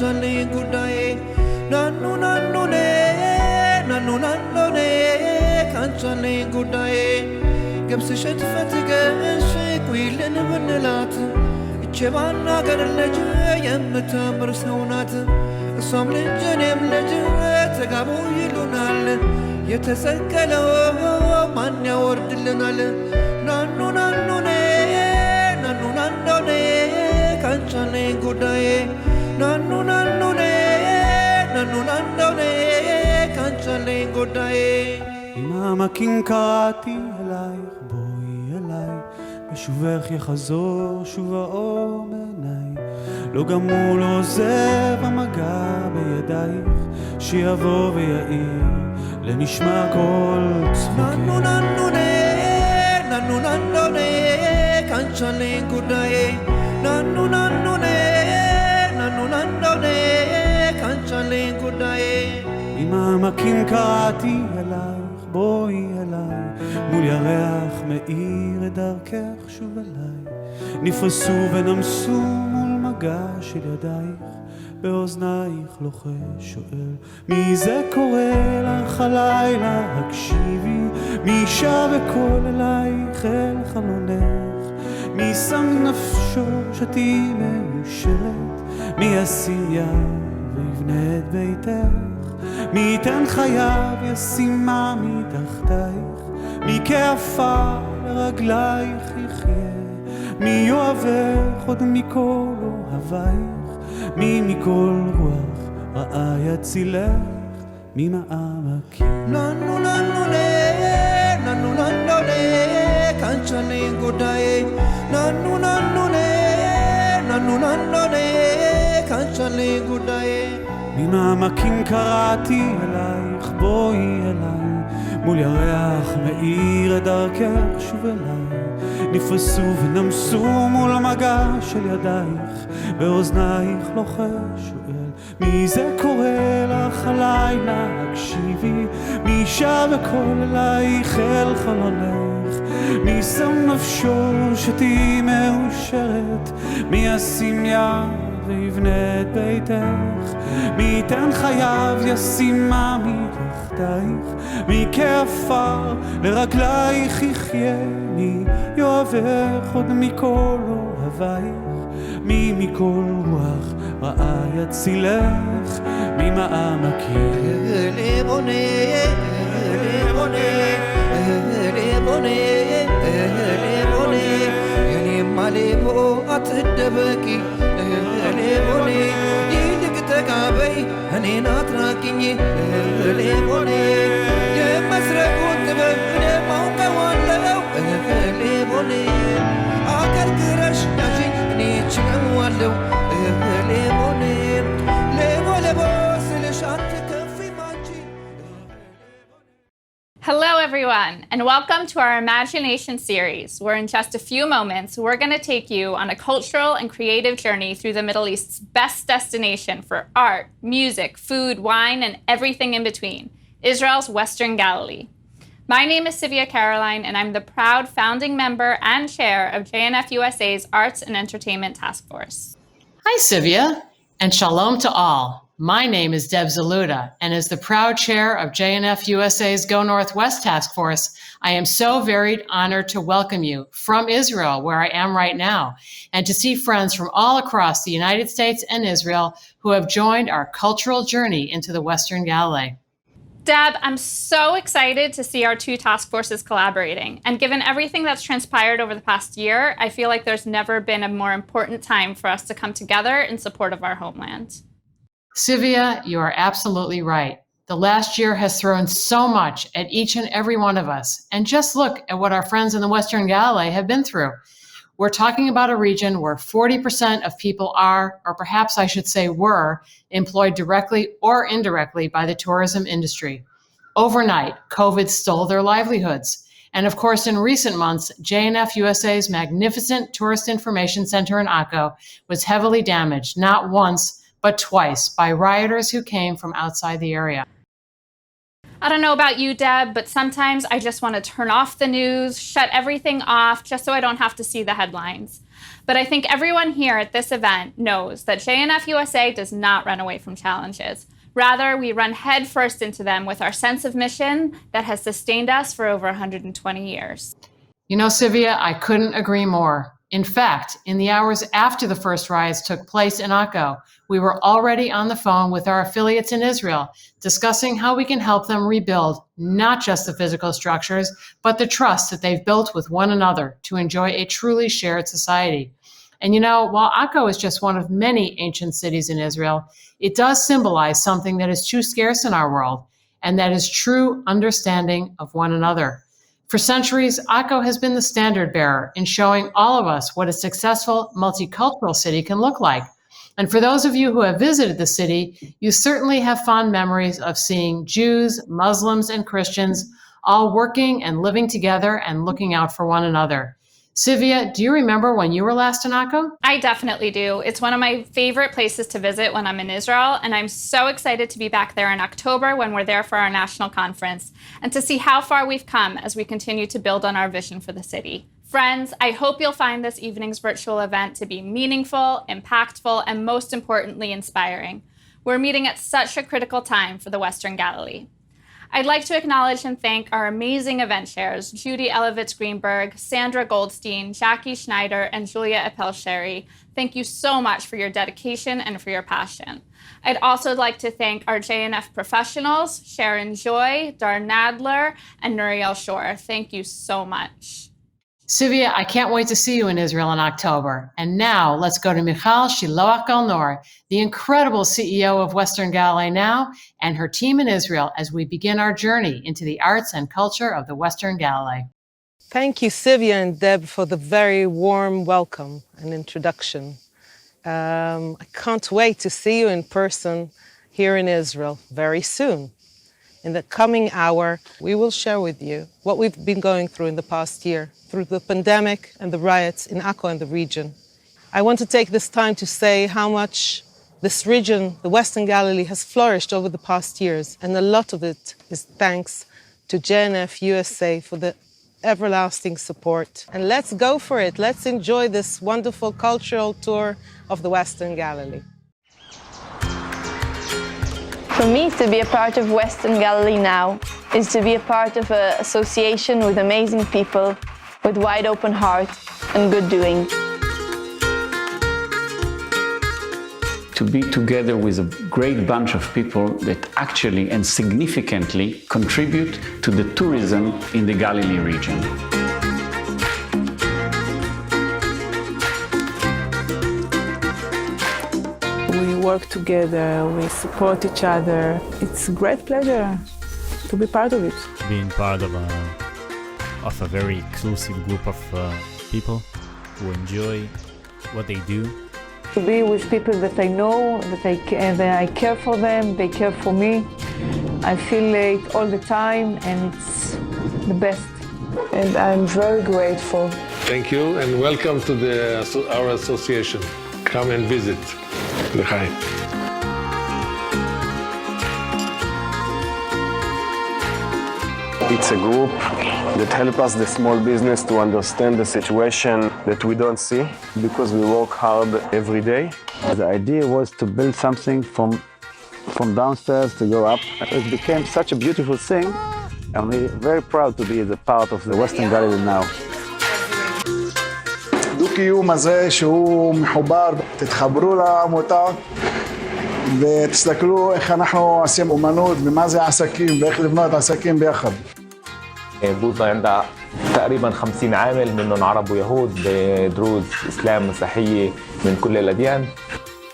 kanchali gudaye nanu nanu ne kanchali gudaye ገብስሸት ፈትገሽ ቁይልን ብንላት እቼባና ገር ልጅ የምታምር ሰው ናት እሷም ልጅ እኔም ልጅ ተጋቡ ይሉናል የተሰቀለው ማን ያወርድልናል ናኑ ናኑኔ ካንቻኔ ጉዳዬ ናኑ ናኑኔ ካንቻኔ ጉዳዬ ממקים קראתי אלייך בואי אליי בשובך יחזור שוב האור מעיניי לא גמור לא עוזב המגע בידייך שיבוא ויעיר לנשמע כל צחוקך ננו kanchali gudaye nanu kanchali gudaye ממקים קראתי אלייך בואי אליי מול ירח מאיר את דרכך שוב אליי נפרסו ונמסו מול מגע של ידייך באוזנייך לוחש שואל מי זה קורא לך הלילה הקשיבי מי שב וקול אלייך אל חלונך מי שם נפשו שתהי מאושרת מי ישים יד ויבנה את ביתך מי ייתן חייו ישימה מתחתייך מי כעפר לרגלייך יחיה מי יאהבך עוד מכל אוהבייך מי מכל רוח רעה יצילך ממעמקים ננו kanchali gudaye nanu kanchali gudaye ממעמקים קראתי אלייך בואי אליי מול ירח מאיר את דרכך שוב אליי נפרסו ונמסו מול המגע של ידייך באוזנייך לוחש שואל מי זה קורא לך הלילה הקשיבי מי שב וקול אלייך אל חלונך מי שם נפשו שתהי מאושרת מי ישים יד ויבנה את ביתך מי ייתן חייו ישימה מתחתייך מי כעפר לרגלייך יחיה מי יאהבך עוד מכל אוהבייך מי מכל רוח רעה יצילך ממעמקים ማሌቦ አትደበቂ ሌቦኔ ይልቅ ተጋበይ እኔን አትራቂኝ ሌቦኔ የመስረቁን ጥበብ እኔ ማውቀዋለሁ ሌቦኔ አከርክረሽ ያዥኝ እኔ ችለዋለሁ ሌቦኔ ሌቦ ሌቦ ስልሽ አትከፊ ማንቺ Hello everyone, and welcome to our Imagination series, where in just a few moments, we're going to take you on a cultural and creative journey through the Middle East's best destination for art, music, food, wine, and everything in between, Israel's Western Galilee. My name is Sivia Caroline, and I'm the proud founding member and chair of JNF USA's Arts and Entertainment Task Force. Hi, Sivia, and shalom to all. My name is Deb Zaluda, and as the proud chair of JNF USA's Go Northwest Task Force, I am so very honored to welcome you from Israel, where I am right now, and to see friends from all across the United States and Israel who have joined our cultural journey into the Western Galilee. Deb, I'm so excited to see our two task forces collaborating. And given everything that's transpired over the past year, I feel like there's never been a more important time for us to come together in support of our homeland. Sivia, you are absolutely right. The last year has thrown so much at each and every one of us. And just look at what our friends in the Western Galilee have been through. We're talking about a region where 40% of people are, or perhaps I should say were, employed directly or indirectly by the tourism industry. Overnight, COVID stole their livelihoods. And of course, in recent months, JNF USA's magnificent tourist information center in Akko was heavily damaged, not once, but twice, by rioters who came from outside the area. I don't know about you, Deb, but sometimes I just want to turn off the news, shut everything off, just so I don't have to see the headlines. But I think everyone here at this event knows that JNF USA does not run away from challenges. Rather, we run headfirst into them with our sense of mission that has sustained us for over 120 years. You know, Sylvia, I couldn't agree more. In fact, in the hours after the first riots took place in Akko, we were already on the phone with our affiliates in Israel, discussing how we can help them rebuild not just the physical structures, but the trust that they've built with one another to enjoy a truly shared society. And you know, while Akko is just one of many ancient cities in Israel, it does symbolize something that is too scarce in our world, and that is true understanding of one another. For centuries, Akko has been the standard bearer in showing all of us what a successful multicultural city can look like. And for those of you who have visited the city, you certainly have fond memories of seeing Jews, Muslims, and Christians all working and living together and looking out for one another. Sylvia, do you remember when you were last in Akko? I definitely do. It's one of my favorite places to visit when I'm in Israel, and I'm so excited to be back there in October when we're there for our national conference, and to see how far we've come as we continue to build on our vision for the city. Friends, I hope you'll find this evening's virtual event to be meaningful, impactful, and most importantly, inspiring. We're meeting at such a critical time for the Western Galilee. I'd like to acknowledge and thank our amazing event chairs, Judy Elovitz-Greenberg, Sandra Goldstein, Jackie Schneider, and Julia Appel-Sherry. Thank you so much for your dedication and for your passion. I'd also like to thank our JNF professionals, Sharon Joy, Dar Nadler, and Nuriel Shore. Thank you so much. Sylvia, I can't wait to see you in Israel in October. And now let's go to Michal Shiloah Galnoor, the incredible CEO of Western Galilee now, and her team in Israel as we begin our journey into the arts and culture of the Western Galilee. Thank you, Sylvia and Deb, for the very warm welcome and introduction. I can't wait to see you in person here in Israel very soon. In the coming hour, we will share with you what we've been going through in the past year, through the pandemic and the riots in Akko and the region. I want to take this time to say how much this region, the Western Galilee, has flourished over the past years, and a lot of it is thanks to JNF USA for the everlasting support. And let's go for it. Let's enjoy this wonderful cultural tour of the Western Galilee. For me, to be a part of Western Galilee now is to be a part of an association with amazing people, with wide open hearts and good doing. To be together with a great bunch of people that actually and significantly contribute to the tourism in the Galilee region. We work together, we support each other. It's a great pleasure to be part of it. Being part of a very exclusive group of people who enjoy what they do. To be with people that I know, that I care for them, they care for me. I feel it all the time, and it's the best. And I'm very grateful. Thank you, and welcome to our association. Come and visit. L'chaim. It's a group that helps us, the small business, to understand the situation that we don't see because we work hard every day. The idea was to build something from downstairs to go up. It became such a beautiful thing, and we're very proud to be a part of the Western Galilee now. דו-קיום הזה שהוא מחובר, תתחברו לעמותה ותסתכלו איך אנחנו עושים אומנות ומה זה עסקים ואיך לבנות עסקים ביחד. بوطة عندها تقريبا 50 عامل منهم عرب ويهود دروز إسلام مسيحية من كل الأديان.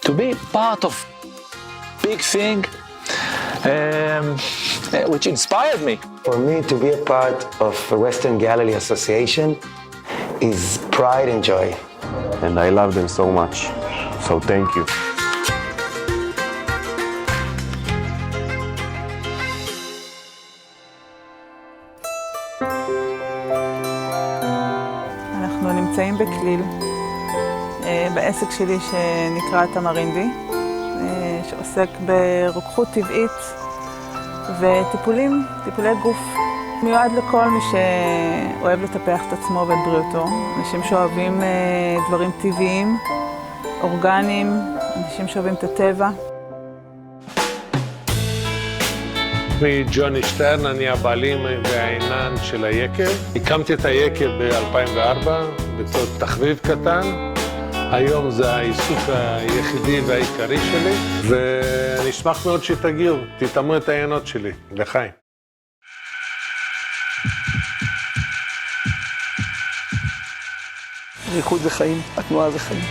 To be part of big thing which inspired me. For me to be a part of the Western Galilee Association is pride and joy. And I love them so much. So thank you. אנחנו נמצאים בכליל, בעסק שלי שנקרא תמרינדי, שעוסק ברוקחות טבעית וטיפולי גוף מיועד לכל מי שאוהב לטפח את עצמו ואת בריאותו, אנשים שאוהבים דברים טבעיים, אורגניים, אנשים שאוהבים את הטבע. שמי ג'וני שטרן, אני הבעלים והעינן של היקב. הקמתי את היקב ב-2004 בתור תחביב קטן. היום זה העיסוק היחידי והעיקרי שלי, ואני אשמח מאוד שתגיעו, תתאמו את העיינות שלי. לחיים. ריקוד זה חיים, התנועה זה חיים.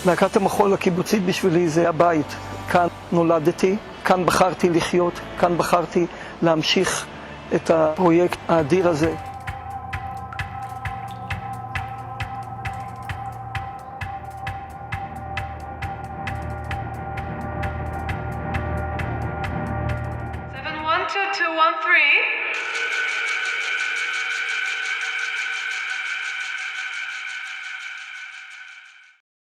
להקת המחול הקיבוצית בשבילי זה הבית. כאן נולדתי, כאן בחרתי לחיות, כאן בחרתי להמשיך את הפרויקט האדיר הזה.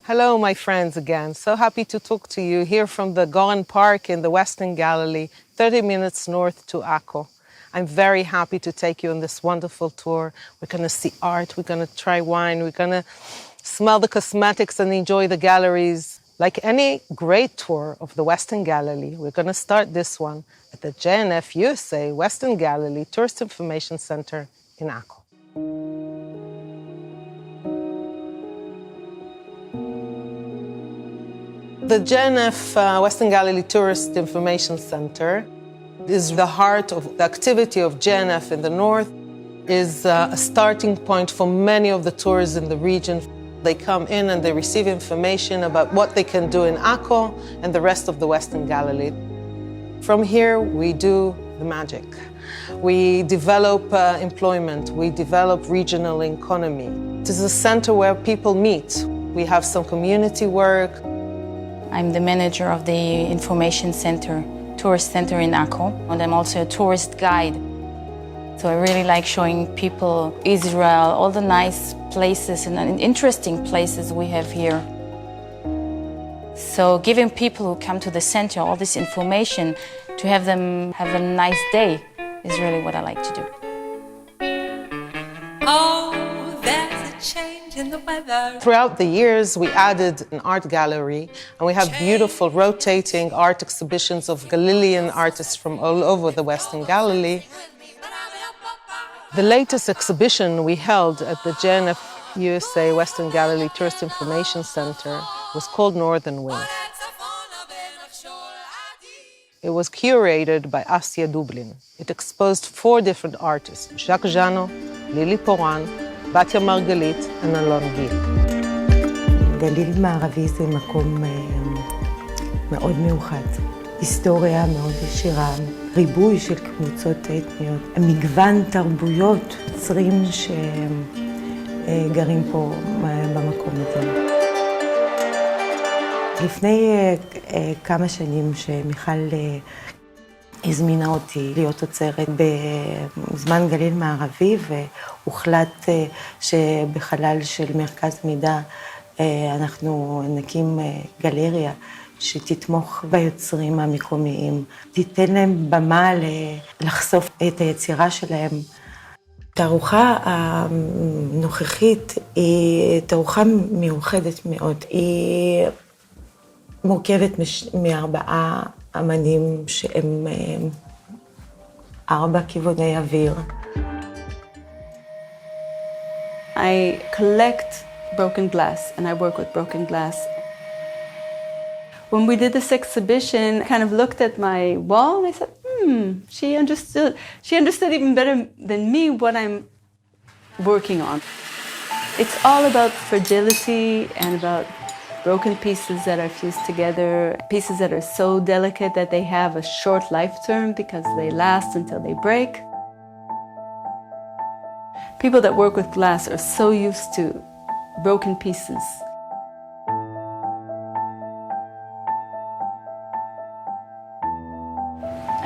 Hello, my friends again. So happy to talk to you here from the Goren Park in the Western Galilee, 30 minutes north to Akko. I'm very happy to take you on this wonderful tour. We're going to see art, we're going to try wine, we're going to smell the cosmetics and enjoy the galleries. Like any great tour of the Western Galilee, we're going to start this one at the JNF USA Western Galilee Tourist Information Center in Akko. The JNF Western Galilee Tourist Information Center is the heart of the activity of JNF in the north, is a starting point for many of the tours in the region. They come in and they receive information about what they can do in Akko and the rest of the Western Galilee. From here, we do the magic. We develop employment, we develop regional economy. It is a center where people meet. We have some community work. I'm the manager of the information center, tourist center in Akko, and I'm also a tourist guide. So I really like showing people Israel, all the nice places and interesting places we have here. So giving people who come to the center all this information to have them have a nice day is really what I like to do. Oh, there's a change in the weather. Throughout the years, we added an art gallery, and we have beautiful rotating art exhibitions of Galilean artists from all over the Western Galilee. The latest exhibition we held at the JNF USA Western Galilee Tourist Information Center was called Northern Wind. It was curated by Asya Dublin. It exposed 4 different artists, Jacques Jano, Lily Poran, Batya Margalit, and Alon Gil. גליל מערבי זה מקום מאוד מיוחד. היסטוריה מאוד ישירה, ריבוי של קבוצות אתניות, מגוון תרבויות, יוצרים שגרים פה במקום הזה. לפני כמה שנים שמיכל הזמינה אותי להיות עוצרת בזמן גליל מערבי, והוחלט שבחלל של מרכז מידע אנחנו נקים גלריה שתתמוך ביוצרים המקומיים, תיתן להם במה לחשוף את היצירה שלהם. התערוכה הנוכחית היא תערוכה מיוחדת מאוד. היא מורכבת מ4 אמנים שהם 4 כיווני אוויר. I collect broken glass and I work with broken glass. When we did this exhibition, I kind of looked at my wall and I said, she understood even better than me what I'm working on. It's all about fragility and about broken pieces that are fused together, pieces that are so delicate that they have a short life term because they last until they break. People that work with glass are so used to broken pieces.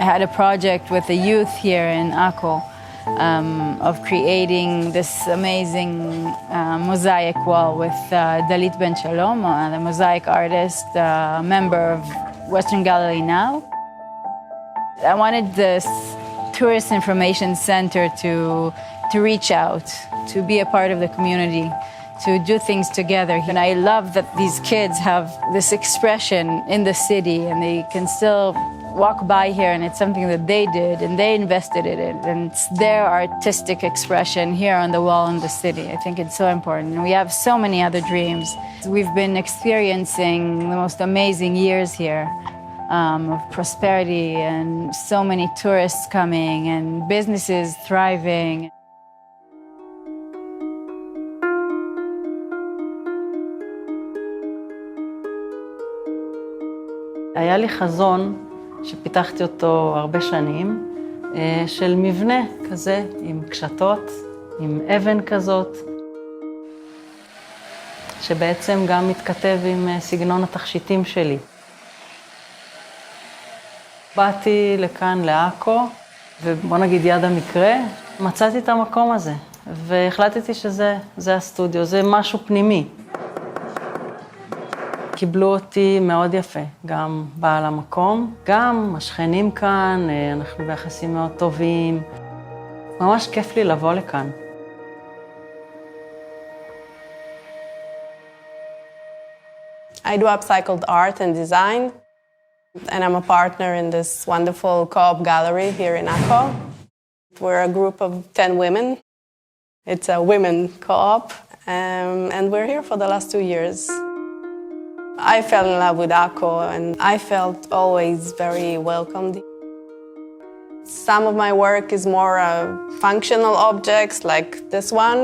I had a project with the youth here in Akko of creating this amazing mosaic wall with Dalit Ben Shalom, the mosaic artist, member of Western Galilee now. I wanted this to tourist information center to reach out, to be a part of the community, to do things together. And I love that these kids have this expression in the city and they can still walk by here and it's something that they did and they invested in it and it's their artistic expression here on the wall in the city. I think it's so important. And we have so many other dreams. We've been experiencing the most amazing years here of prosperity and so many tourists coming and businesses thriving. היה לי חזון שפיתחתי אותו הרבה שנים, של מבנה כזה, עם קשתות, עם אבן כזאת, שבעצם גם מתכתב עם סגנון התכשיטים שלי. באתי לכאן, לעכו, ובוא נגיד יד המקרה, מצאתי את המקום הזה, והחלטתי שזה הסטודיו, זה משהו פנימי. קיבלו אותי מאוד יפה, גם בעל המקום, גם השכנים כאן, אנחנו ביחסים מאוד טובים. ממש כיף לי לבוא לכאן. I do upcycled art and design, and I'm a partner in this wonderful co-op gallery here in Akko. We're a group of 10 women. It's a women co-op, and we're here for the last 2 years. I fell in love with Akko, and I felt always very welcomed. Some of my work is more functional objects, like this one.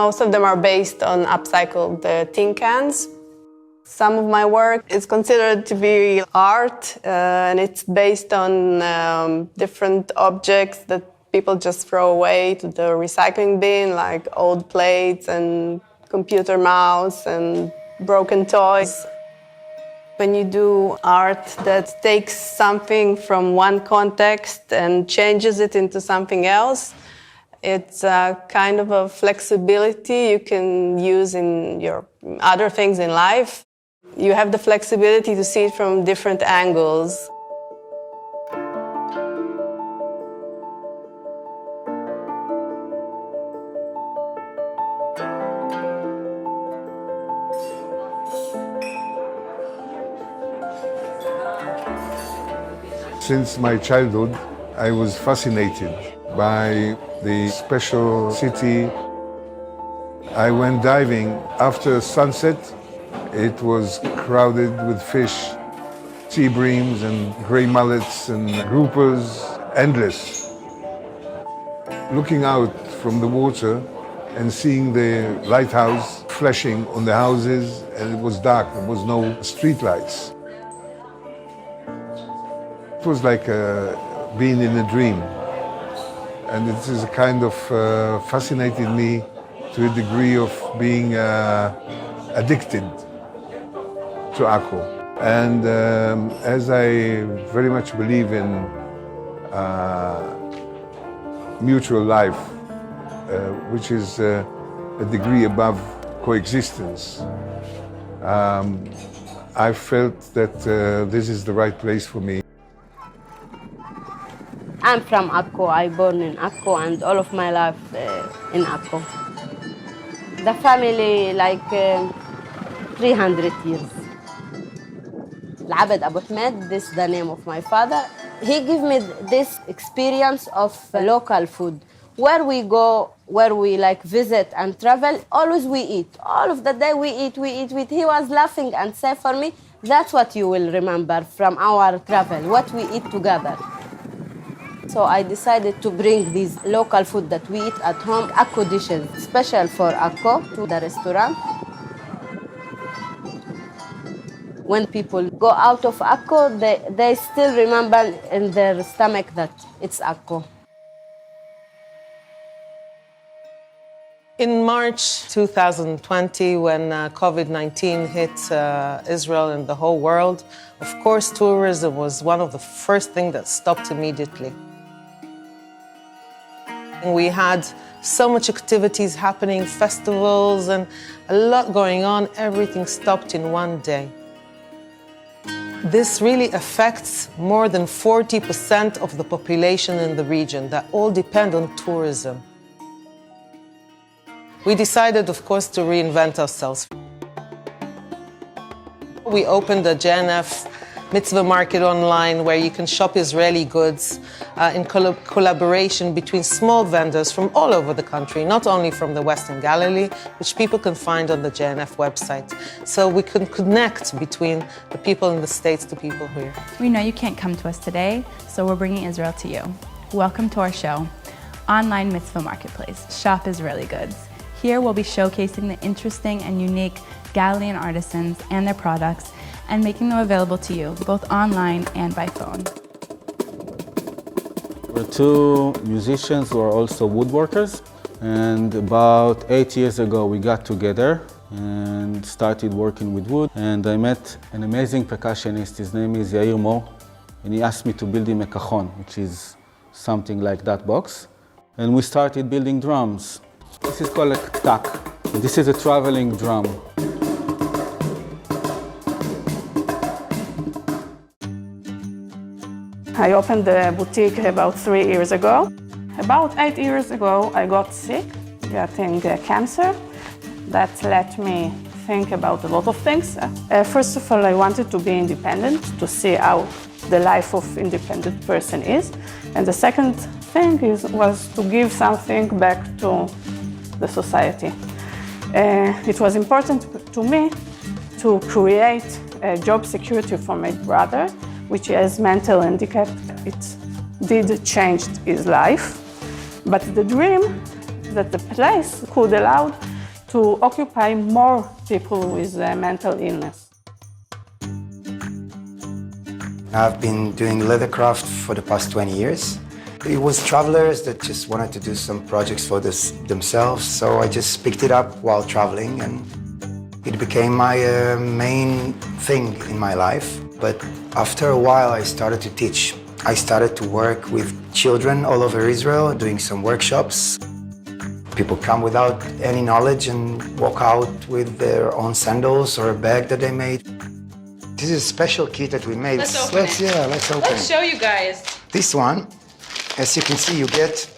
Most of them are based on upcycled tin cans. Some of my work is considered to be art, and it's based on different objects that people just throw away to the recycling bin, like old plates and computer mouse and broken toys. When you do art that takes something from one context and changes it into something else, it's a kind of a flexibility you can use in your other things in life. You have the flexibility to see it from different angles. Since my childhood, I was fascinated by the special city. I went diving after sunset. It was crowded with fish, sea breams and gray mullets and groupers, endless. Looking out from the water and seeing the lighthouse flashing on the houses, and it was dark, there was no street lights. It was like being in a dream. And it is a kind of fascinated me to a degree of being addicted to Akko. And as I very much believe in mutual life, which is a degree above coexistence, I felt that this is the right place for me. I'm from Akko. I born in Akko and all of my life in Akko. The family like 300 years. Abed Abu Ahmed, this is the name of my father. He gave me this experience of local food. Where we go, where we like visit and travel, always we eat. All of the day we eat. He was laughing and said for me, that's what you will remember from our travel, what we eat together. So I decided to bring these local food that we eat at home, Akko dishes, special for Akko, to the restaurant. When people go out of Akko, they still remember in their stomach that it's Akko. In March 2020, when COVID-19 hit Israel and the whole world, of course, tourism was one of the first things that stopped immediately. We had so much activities happening, festivals, and a lot going on. Everything stopped in one day. This really affects more than 40% of the population in the region that all depend on tourism. We decided, of course, to reinvent ourselves. We opened a JNF Mitzvah Market online where you can shop Israeli goods in collaboration between small vendors from all over the country, not only from the Western Galilee, which people can find on the JNF website. So we can connect between the people in the States to people here. We know you can't come to us today, so we're bringing Israel to you. Welcome to our show, Online Mitzvah Marketplace, Shop Israeli Goods. Here we'll be showcasing the interesting and unique Galilean artisans and their products and making them available to you, both online and by phone. We're two musicians who are also woodworkers, and about 8 years ago we got together and started working with wood, and I met an amazing percussionist. His name is Yair Mo, and he asked me to build him a cajon, which is something like that box, and we started building drums. This is called a tak. This is a traveling drum. I opened the boutique about 3 years ago. About 8 years ago, I got sick, getting cancer. That let me think about a lot of things. First of all, I wanted to be independent, to see how the life of independent person is. And the second thing was to give something back to the society. It was important to me to create a job security for my brother, which has mental handicap. It did change his life, but the dream that the place could allow to occupy more people with mental illness. I've been doing leathercraft for the past 20 years. It was travelers that just wanted to do some projects for themselves, so I just picked it up while traveling, and it became my main thing in my life. But after a while, I started to teach. I started to work with children all over Israel, doing some workshops. People come without any knowledge and walk out with their own sandals or a bag that they made. This is a special kit that we made. Let's open it. Yeah, let's open Let's show you guys. This one, as you can see, you get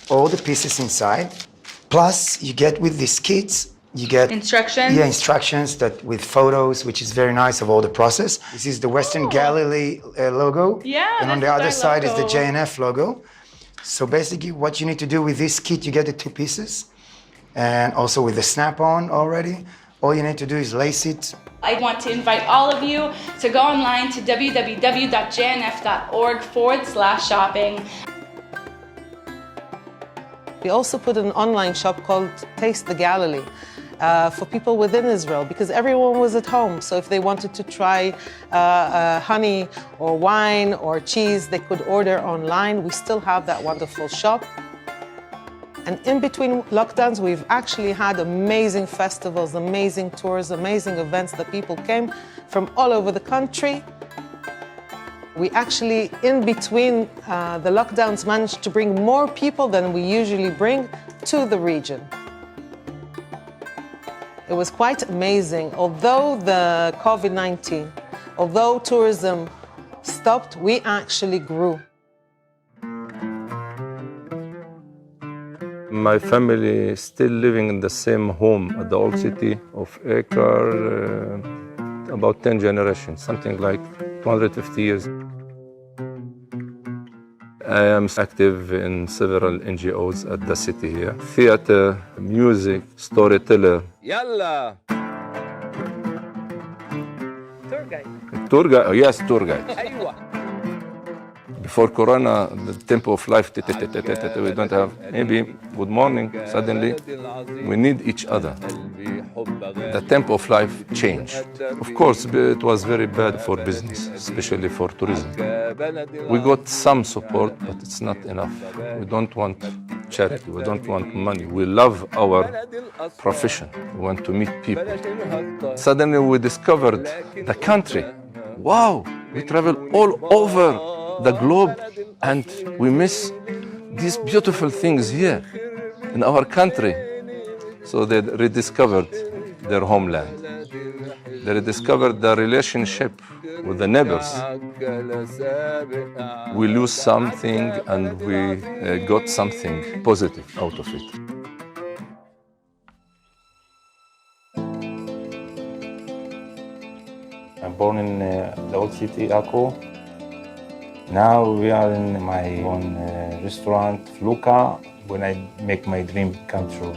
all the pieces inside. Plus, you get with these kits, you get instructions. Yeah, instructions that with photos, which is very nice of all the process. This is the Western Galilee logo. Yeah, and on the other side is the JNF logo. So basically, what you need to do with this kit, you get the two pieces, and also with the snap-on already. All you need to do is lace it. I want to invite all of you to go online to www.jnf.org/shopping. We also put an online shop called Taste the Galilee for people within Israel, because everyone was at home. So if they wanted to try honey or wine or cheese, they could order online. We still have that wonderful shop. And in between lockdowns, we've actually had amazing festivals, amazing tours, amazing events that people came from all over the country. We actually, in between the lockdowns, managed to bring more people than we usually bring to the region. It was quite amazing. Although the COVID-19, although tourism stopped, we actually grew. My family is still living in the same home at the old city of Acre, about 10 generations, something like 250 years. I am active in several NGOs at the city here. Theater, music, storyteller. Yalla! Tour guide. Tour guide, oh, yes, tour guide. Before Corona, the tempo of life, we don't have. Maybe good morning, suddenly we need each other. The tempo of life changed. Of course, it was very bad for business, especially for tourism. We got some support, but it's not enough. We don't want charity, we don't want money. We love our profession. We want to meet people. Suddenly we discovered the country. Wow, we travel all over the globe, and we miss these beautiful things here in our country. So they rediscovered their homeland. that I discovered the relationship with the neighbors. We lose something and we got something positive out of it. I'm born in the old city, Akko. Now we are in my own restaurant, Fluka, when I make my dream come true.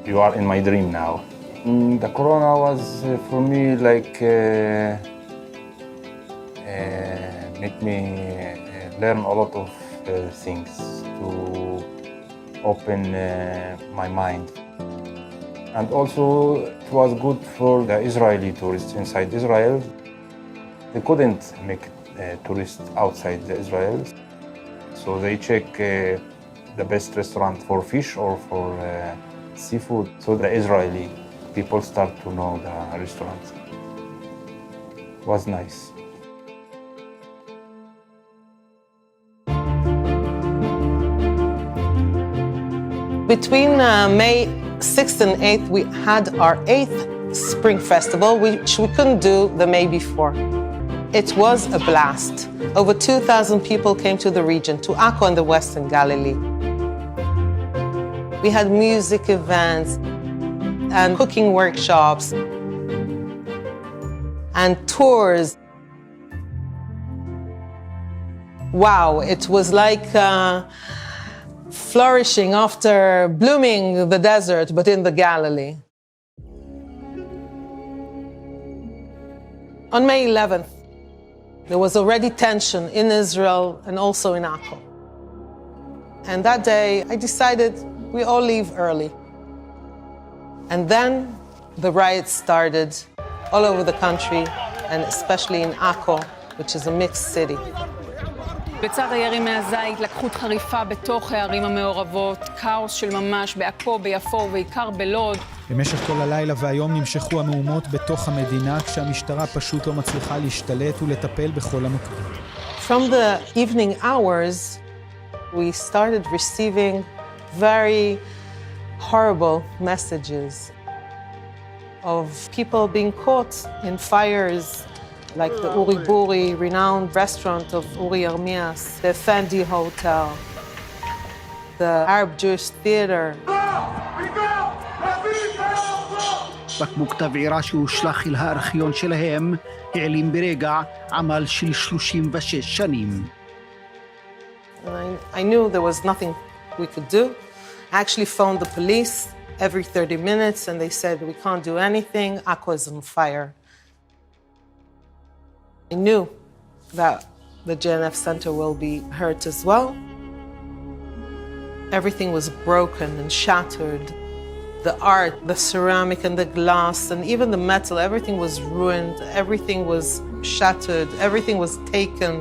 You are in my dream now. The Corona was for me like make me learn a lot of things to open my mind. And also it was good for the Israeli tourists inside Israel. They couldn't make tourists outside Israel. So they check the best restaurant for fish or for seafood. So the Israeli people start to know the restaurants. It was nice. Between May 6th and 8th, we had our 8th Spring Festival, which we couldn't do the May before. It was a blast. Over 2,000 people came to the region, to Akko and the Western Galilee. We had music events and cooking workshops and tours. Wow, it was like flourishing after blooming the desert, but in the Galilee. On May 11th, there was already tension in Israel and also in Akko. And that day, I decided we all leave early. And then the riots started all over the country, and especially in Akko, which is a mixed city. בצד הירי מהזית, לקחות חריפה בתוך הערים המעורבות, כאוס של ממש בעכו, ביפו ובעיקר בלוד. במשך כל הלילה והיום נמשכו המהומות בתוך המדינה, כשהמשטרה פשוט לא מצליחה להשתלט ולטפל בכל המוקדים. From the evening hours, we started receiving very horrible messages of people being caught in fires, like the Uri Buri, renowned restaurant of Uri Armias, the Fendi Hotel, the Arab Jewish Theater. בקבוק תבעירה שהושלך אל הארכיון שלהם העלים ברגע עמל של 36 שנים. I knew there was nothing we could do. I actually phoned the police every 30 minutes and they said, we can't do anything, Akko is on fire. I knew that the JNF Center will be hurt as well. Everything was broken and shattered. The art, the ceramic and the glass and even the metal, everything was ruined, everything was shattered, everything was taken.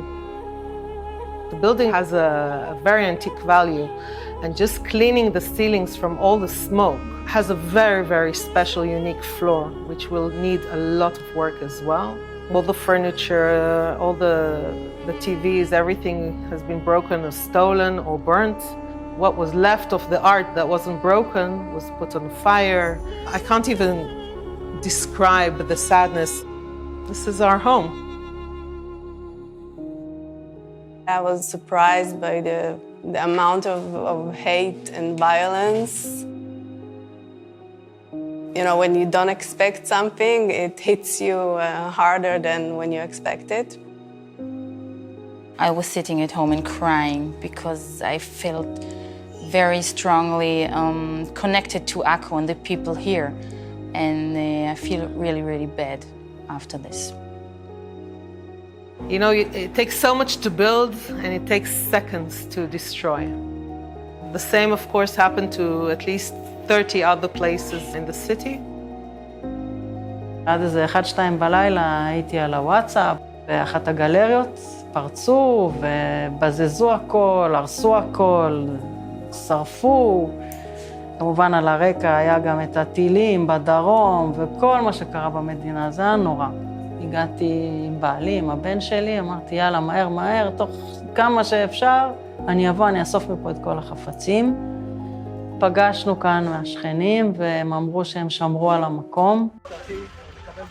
The building has a very antique value, and just cleaning the ceilings from all the smoke has a very, very special, unique floor, which will need a lot of work as well. All the furniture, all the TVs, everything has been broken or stolen or burnt. What was left of the art that wasn't broken was put on fire. I can't even describe the sadness. This is our home. I was surprised by the amount of hate and violence. You know, when you don't expect something, it hits you harder than when you expect it. I was sitting at home and crying because I felt very strongly connected to Akko and the people here. And I feel really, really bad after this. You know, it takes so much to build and it takes seconds to destroy. The same, of course, happened to at least 30 other places in the city. עד איזה 1-2 בלילה הייתי על הוואטסאפ, באחת הגלריות פרצו ובזזו הכל, הרסו הכל, שרפו. כמובן על הרקע היה גם את הטילים בדרום וכל מה שקרה במדינה, זה היה נורא. הגעתי עם בעלי, עם הבן שלי, אמרתי יאללה מהר מהר, תוך כמה שאפשר, אני אבוא, אני אאסוף מפה את כל החפצים. פגשנו כאן מהשכנים והם אמרו שהם שמרו על המקום.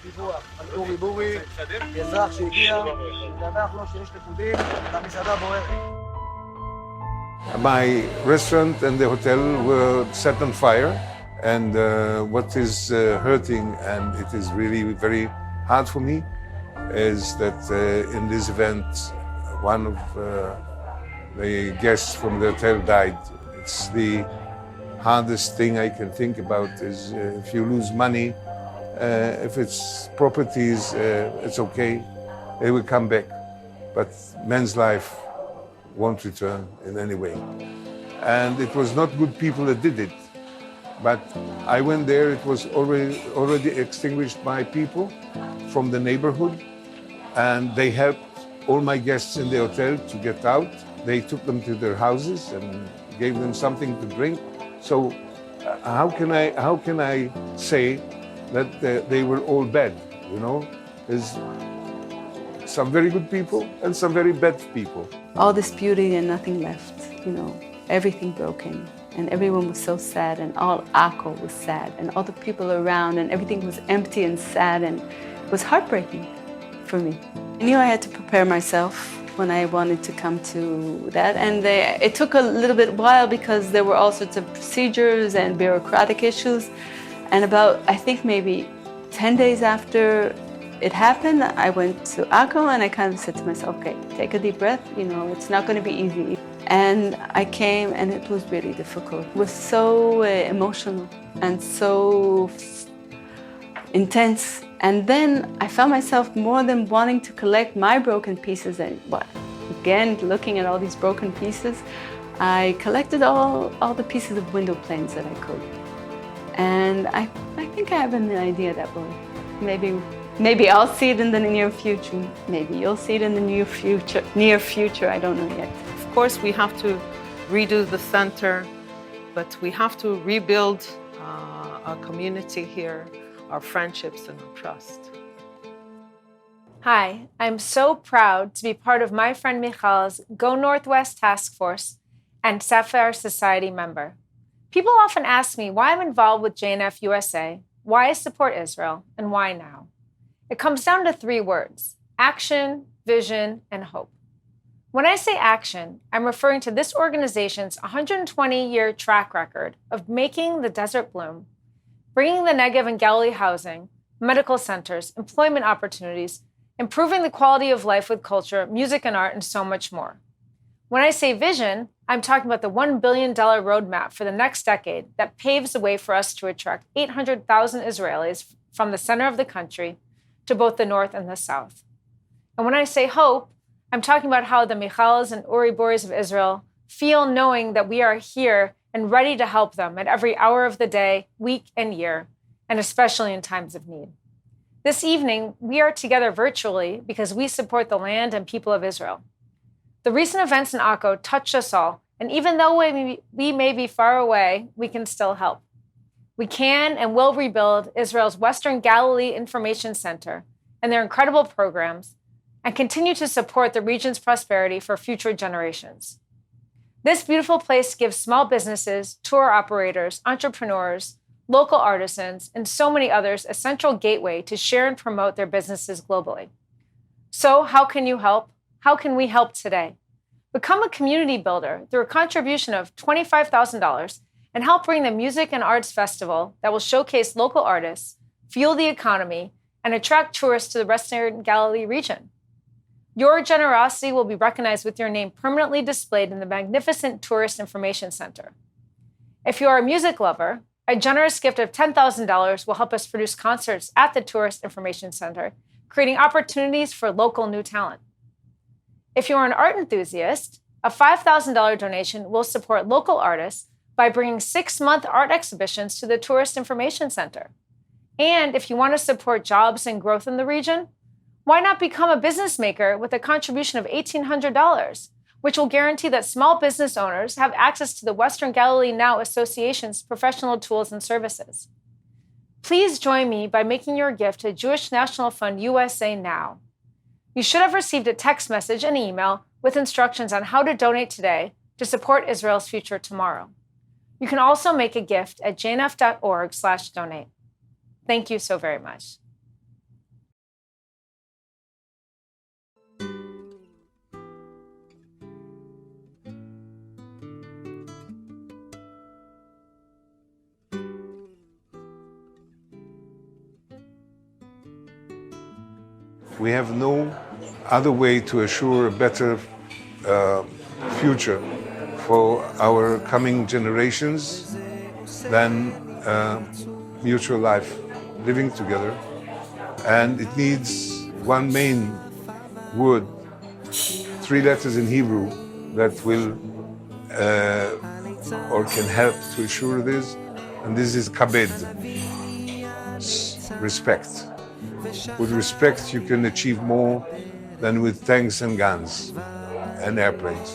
דיווח על אורי בורי, אזרח שהגיע, לדווח לו שיש נקודים, והמסעדה בוערת. My restaurant and the hotel were set on fire, and what is hurting, and it is really very hard for me, is that in this event, one of the guests from the hotel died. It's the hardest thing I can think about is if you lose money, if it's properties, it's okay, they will come back. But man's life won't return in any way. And it was not good people that did it. But I went there, it was already extinguished by people from the neighborhood, and they helped all my guests in the hotel to get out. They took them to their houses and gave them something to drink. So how can I say that they were all bad, you know? There's some very good people and some very bad people. All this beauty and nothing left, you know, everything broken. And everyone was so sad, and all Akko was sad, and all the people around, and everything was empty and sad, and it was heartbreaking for me. I knew I had to prepare myself when I wanted to come to that, and it took a little bit while because there were all sorts of procedures and bureaucratic issues. And about, I think maybe 10 days after it happened, I went to Akko and I kind of said to myself, okay, take a deep breath, you know, it's not going to be easy. And I came and it was really difficult. It was so emotional and so intense. And then I found myself more than wanting to collect my broken pieces and again, looking at all these broken pieces, I collected all the pieces of window planes that I could. And I think I have an idea that maybe I'll see it in the near future. Maybe you'll see it in the near future, I don't know yet. Of course, we have to redo the center, but we have to rebuild our community here, our friendships and our trust. Hi, I'm so proud to be part of my friend Michal's Go Northwest Task Force and Sapphire Society member. People often ask me why I'm involved with JNF USA, why I support Israel, and why now. It comes down to 3 words: action, vision, and hope. When I say action, I'm referring to this organization's 120-year track record of making the desert bloom, bringing the Negev and Galilee housing, medical centers, employment opportunities, improving the quality of life with culture, music and art, and so much more. When I say vision, I'm talking about the $1 billion roadmap for the next decade that paves the way for us to attract 800,000 Israelis from the center of the country to both the north and the south. And when I say hope, I'm talking about how the Michals and Uri Boris of Israel feel knowing that we are here and ready to help them at every hour of the day, week, and year, and especially in times of need. This evening, we are together virtually because we support the land and people of Israel. The recent events in Akko touched us all, and even though we may be far away, we can still help. We can and will rebuild Israel's Western Galilee Information Center and their incredible programs, and continue to support the region's prosperity for future generations. This beautiful place gives small businesses, tour operators, entrepreneurs, local artisans, and so many others a central gateway to share and promote their businesses globally. So how can you help? How can we help today? Become a community builder through a contribution of $25,000 and help bring the Music and Arts Festival that will showcase local artists, fuel the economy, and attract tourists to the Western Galilee region. Your generosity will be recognized with your name permanently displayed in the magnificent Tourist Information Center. If you are a music lover, a generous gift of $10,000 will help us produce concerts at the Tourist Information Center, creating opportunities for local new talent. If you are an art enthusiast, a $5,000 donation will support local artists by bringing 6-month art exhibitions to the Tourist Information Center. And if you want to support jobs and growth in the region, why not become a business maker with a contribution of $1,800, which will guarantee that small business owners have access to the Western Galilee Now Association's professional tools and services. Please join me by making your gift to Jewish National Fund USA now. You should have received a text message and email with instructions on how to donate today to support Israel's future tomorrow. You can also make a gift at jnf.org/donate. Thank you so very much. We have no other way to assure a better future for our coming generations than mutual life, living together. And it needs one main word, 3 letters in Hebrew that will or can help to assure this, and this is kabed, respect. With respect, you can achieve more than with tanks and guns and airplanes.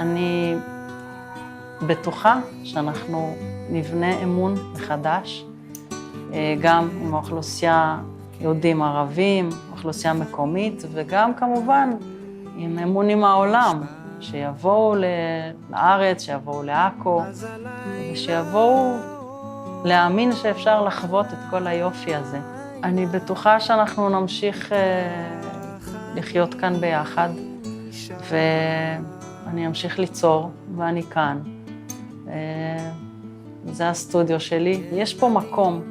אני בטוחה שאנחנו נבנה אמון מחדש, גם עם האוכלוסייה יהודים ערבים, אוכלוסייה מקומית, וגם כמובן עם אמון עם העולם, שיבואו לארץ, שיבואו לעכו, ושיבואו להאמין שאפשר לחוות את כל היופי הזה. אני בטוחה שאנחנו נמשיך לחיות כאן ביחד, ואני אמשיך ליצור, ואני כאן. זה הסטודיו שלי. יש פה מקום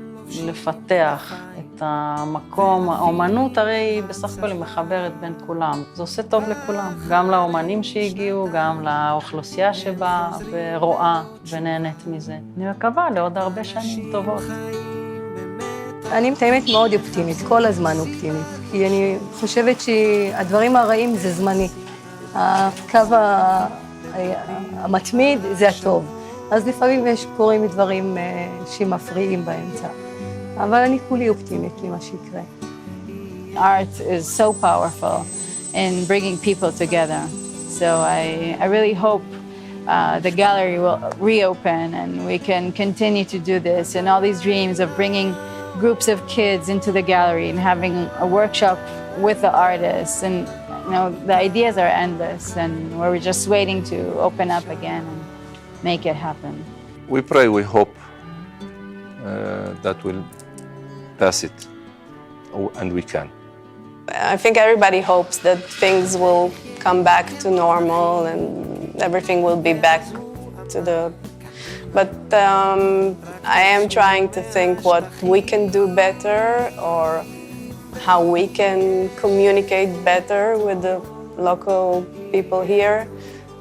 לפתח את המקום. האומנות הרי בסך הכל היא מחברת בין כולם. זה עושה טוב לכולם, גם לאומנים שהגיעו, גם לאוכלוסייה שבאה ורואה ונהנית מזה. אני מקווה לעוד הרבה שנים טובות. אני מתאמת מאוד אופטימית, כל הזמן אופטימית, כי אני חושבת שהדברים הרעים זה זמני. הקו המתמיד זה הטוב. אז לפעמים קורים דברים שמפריעים באמצע. אבל אני כולי אופטימית ממה שיקרה. Art is so powerful in bringing people together. So I really hope the gallery will reopen and we can continue to do this, and all these dreams of bringing groups of kids into the gallery and having a workshop with the artists, and you know, the ideas are endless, and we're just waiting to open up again and make it happen. We pray, we hope that we'll pass it, and we can. I think everybody hopes that things will come back to normal and everything will be back to the... But I am trying to think what we can do better or how we can communicate better with the local people here.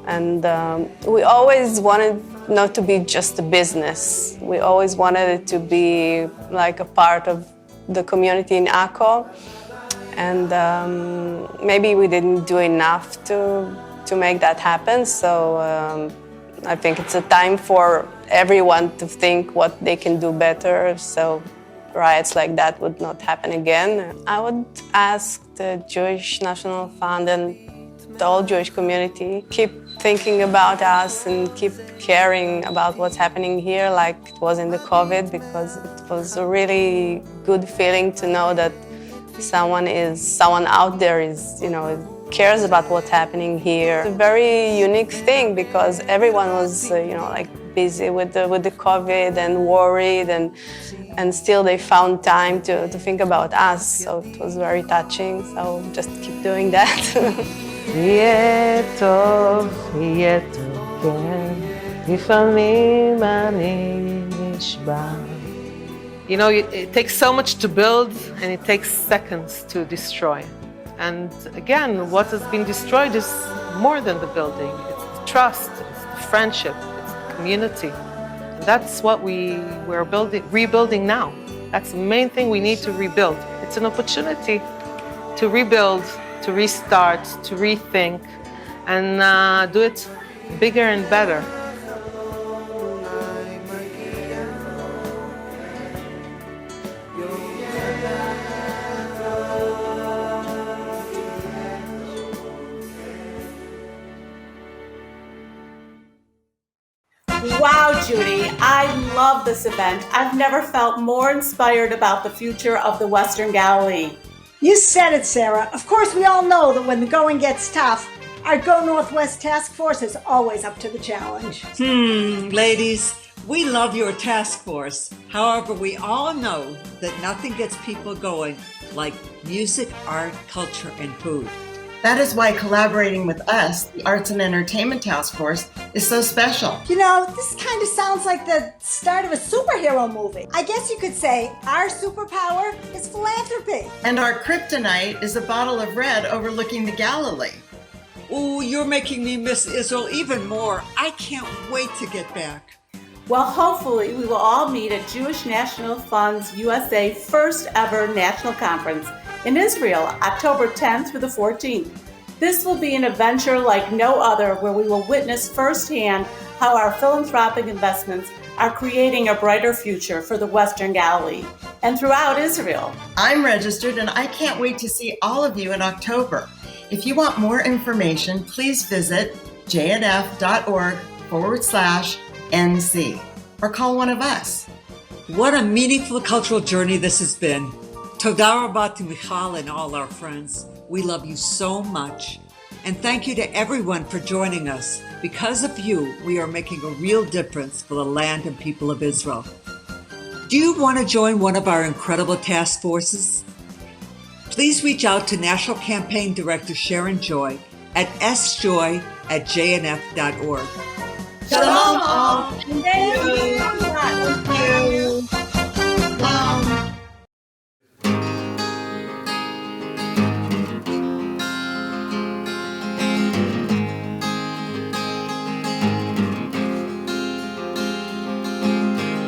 And we always wanted not to be just a business. We always wanted it to be like a part of the community in Akko. And maybe we didn't do enough to make that happen. So I think it's a time for everyone to think what they can do better, so riots like that would not happen again. I would ask the Jewish National Fund and the whole Jewish community keep thinking about us and keep caring about what's happening here like it was in the COVID, because it was a really good feeling to know that someone out there is, you know, cares about what's happening here. It's a very unique thing because everyone was, you know, like busy with the COVID and worried, and still they found time to think about us. So it was very touching. So just keep doing that. יהיה טוב, יהיה טוב, כן, לפעמים אני נשבע. You know, it takes so much to build and it takes seconds to destroy. And again, what has been destroyed is more than the building. It's the trust, it's the friendship, it's the community. And that's what we're rebuilding now. That's the main thing we need to rebuild. It's an opportunity to rebuild, to restart, to rethink, and do it bigger and better. Wow, Judy, I love this event. I've never felt more inspired about the future of the Western Galilee. You said it, Sarah. Of course, we all know that when the going gets tough, our Go Northwest Task Force is always up to the challenge. Ladies, we love your task force. However, we all know that nothing gets people going like music, art, culture, and food. That is why collaborating with us, the Arts and Entertainment Task Force, is so special. You know, this kind of sounds like the start of a superhero movie. I guess you could say our superpower is philanthropy. And our kryptonite is a bottle of red overlooking the Galilee. Ooh, you're making me miss Israel even more. I can't wait to get back. Well, hopefully we will all meet at Jewish National Fund's USA first ever national conference in Israel, October 10th through the 14th. This will be an adventure like no other, where we will witness firsthand how our philanthropic investments are creating a brighter future for the Western Galilee and throughout Israel. I'm registered and I can't wait to see all of you in October. If you want more information, please visit jnf.org/NC or call one of us. What a meaningful cultural journey this has been. Toda rabah to Michal and all our friends. We love you so much. And thank you to everyone for joining us. Because of you, we are making a real difference for the land and people of Israel. Do you want to join one of our incredible task forces? Please reach out to National Campaign Director Sharon Joy at sjoy@jnf.org. Shalom all. Thank you.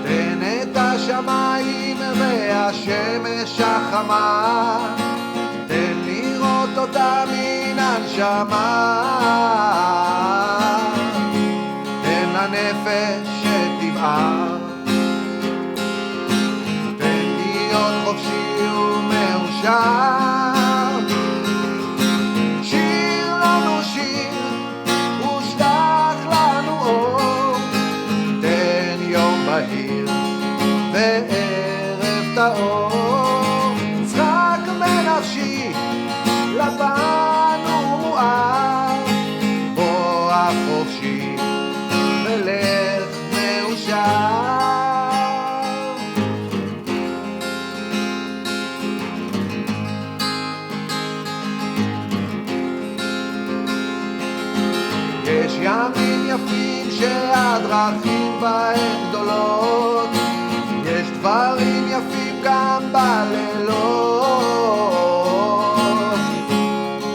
תן את השמיים והשמש החמה, תן לראות אותה מן הנשמה, תן לנפש שתבער, תן להיות חופשי ומאושר. שיר לנו שיר ושלח לנו אור, תן יום בהיר וערב טהור. צחק בנפשי לבן ומואר, בוא החופשי ולך מאושר. יש ימים יפים שהדרכים בהם גדולות, יש דברים יפים גם בלילות,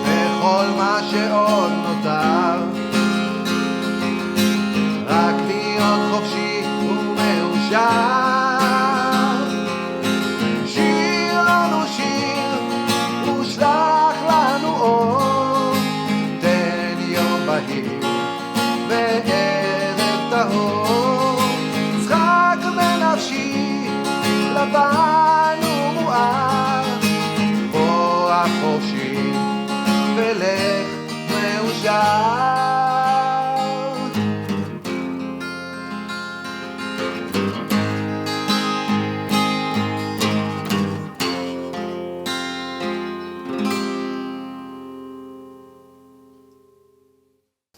וכל מה שעוד נותר רק להיות חופשי ומאושר. שיר לנו שיר ושלח לנו אור, תן יום בהיר וערב טהור. צחק בנפשי לבן ומואר, בוא החופשי ולך מאושר.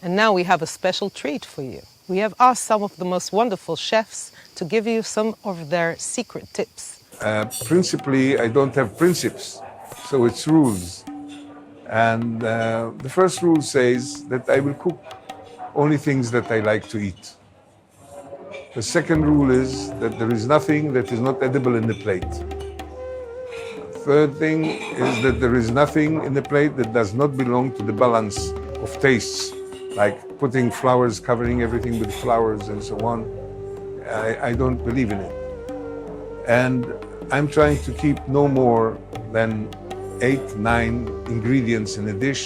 And now we have a special treat for you. We have asked some of the most wonderful chefs to give you some of their secret tips. Principally, I don't have principles, so it's rules. And the first rule says that I will cook only things that I like to eat. The second rule is that there is nothing that is not edible in the plate. Third thing is that there is nothing in the plate that does not belong to the balance of tastes, like putting flowers, covering everything with flowers and so on. I don't believe in it. And I'm trying to keep no more than 8, 9 ingredients in a dish,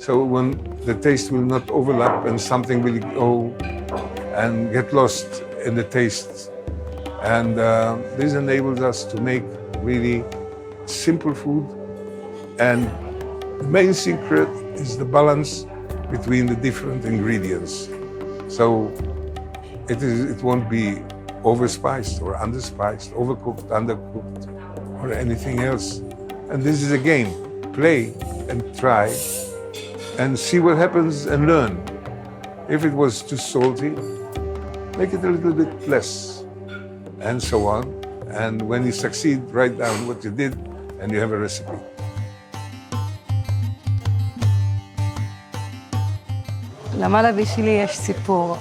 so when the taste will not overlap and something will go and get lost in the taste. And this enables us to make really simple food. And the main secret is the balance between the different ingredients. So it won't be overspiced or underspiced, overcooked, undercooked, or anything else. And this is a game. Play and try and see what happens and learn. If it was too salty, make it a little bit less, and so on. And when you succeed, write down what you did and you have a recipe. למלאבי שלי יש סיפור.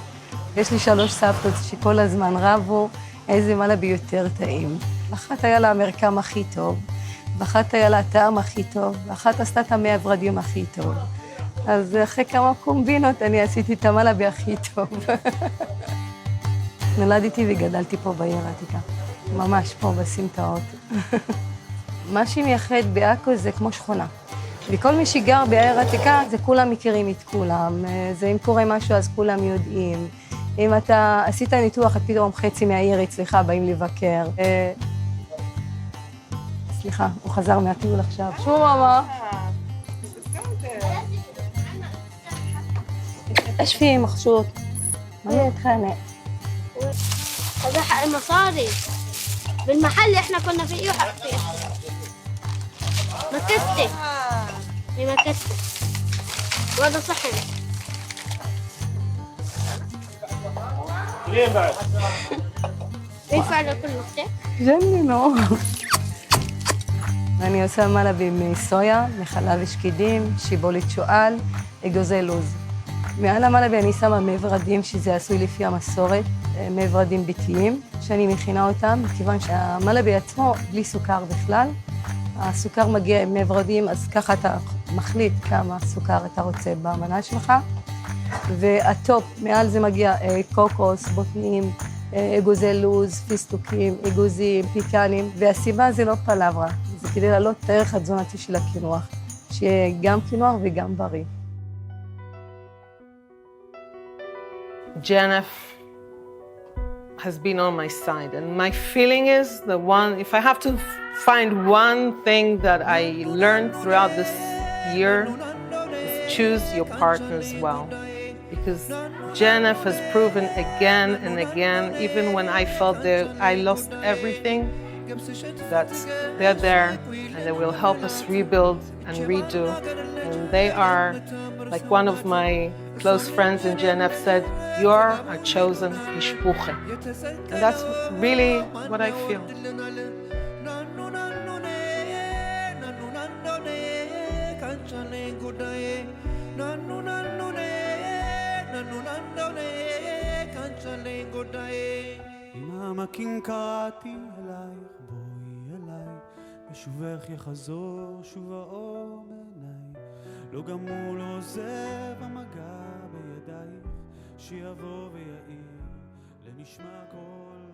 יש לי 3 סבתות שכל הזמן רבו איזה מלאבי יותר טעים. אחת היה לה המרקם הכי טוב, ואחת היה לה הטעם הכי טוב, ואחת עשתה את המי הוורדים הכי טוב. אז אחרי כמה קומבינות אני עשיתי את המלאבי הכי טוב. נולדתי וגדלתי פה בעיר העתיקה, ממש פה בסמטאות. מה שמייחד בעכו זה כמו שכונה. וכל מי שגר בעיר העתיקה, זה כולם מכירים את כולם. זה אם קורה משהו אז כולם יודעים. אם אתה עשית ניתוח, את פתאום חצי מהעיר אצלך באים לבקר. סליחה, הוא חזר מהטיול עכשיו. שוב מאמה. ايش في مخشوط؟ ما يتخانق. أزحق المصاري بالمحل احنا كنا فيه وحق فيه مكستي هي مكستي وهذا صحن ليه بعد؟ ينفع لكل مختك؟ جننوا. אני עושה מלאבי מסויה, מחלב ושקידים, שיבולת שועל, אגוזי לוז. מעל המלאבי אני שמה מי ורדים, שזה עשוי לפי המסורת, מי ורדים ביתיים, שאני מכינה אותם, מכיוון שהמלאבי עצמו בלי סוכר בכלל. הסוכר מגיע עם מי ורדים, אז ככה אתה מחליט כמה סוכר אתה רוצה במנה שלך. והטופ, מעל זה מגיע קוקוס, בוטנים, אגוזי לוז, פיסטוקים, אגוזים, פיקנים, והסיבה זה לא פלברה, זה כדי להעלות את הערך התזונתי של הקינוח, שיהיה גם קינוח וגם בריא. JNF has been on my side, and my feeling is the one, if I have to find one thing that I learned throughout this year, is choose your partners well. Because JNF has proven again and again, even when I felt that I lost everything, that they're there and they will help us rebuild and redo. And they are, like one of my close friends in JNF said, you're our chosen mishpuche. And that's really what I feel. אמא קינקעתי אלייך בואי אליי ושובך יחזור שוב האור בעיניי לא גמול לא עוזב המגע בידייך שיבוא ויעיר לנשמע קול